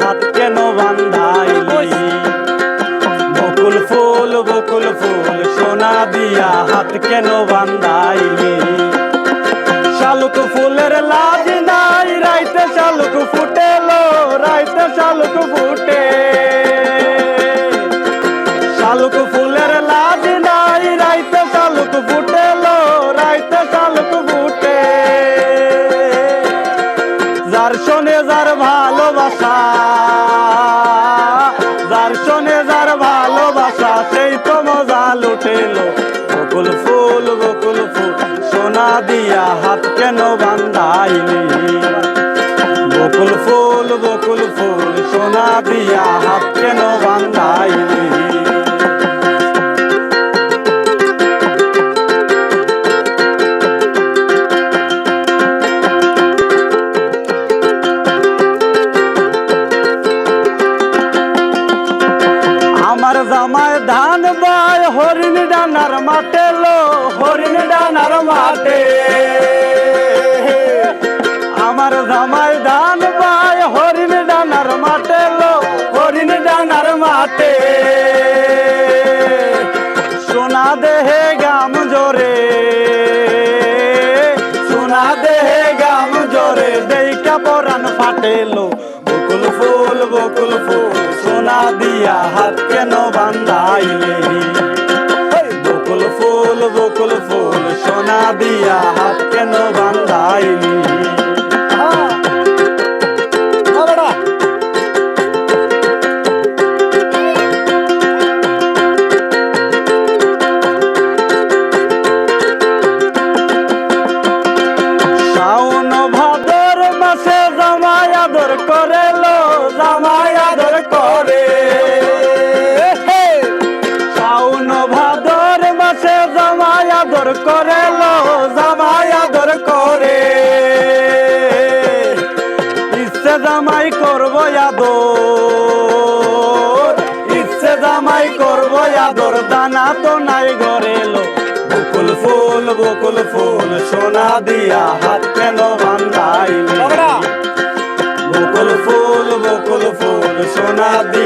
হাত কেন বান্ধাইলি বকুল ফুল সোনা দিয়া হাত কেন বান্ধাইলি শালুক ফুলের লাজ নাই রাইতে শালুক ফুটেলো রাইতে শালুক ফুটে শালুক ফুলের লাজ নাই রাইতে শালুক ফুটেলো রাইতে শালুক ফুটে যার শোনে যার ভালোবাসা যার শোনে যার ভালোবাসা সেই তো মজা লুটেলো বকুল ফুল সোনা দিয়া হাত কেন বান্ধাইলি বকুল ফুল সোনা দিয়া হাত কেন বান্ধাইলি আমার জামায় ধান বাই হরিণ ডানার মাঠে লো হরিণ ডানার মাঠে আমার জামায় ধান বাই হরিণ ডানার মাঠে লো হরিণ ডানার মাঠে সোনা দেহে গাম জোরে সোনা দেহে গাম জোরে দেইকা পরাণ ফাটেলো বকুল ফুল সোনা দিয়া হাত কেন বান্ধাইলি বকুল ফুল সোনা দিয়া হাত কেন বান্ধাইলি শাওন ভাদর মাসে জামাই আদর করেলো জামাই আদর করে শাওন ভাদর মাসে জামাই আদর করেলো জামাই আদর করে ইচ্ছে জামাই করবো আদর ইচ্ছে জামাই করবো আদর দানা তো নাই ঘরেলো বকুল ফুল সোনা দিয়া হাত কেন বান্ধাইলি বকুল ফুল সোনা দিয়া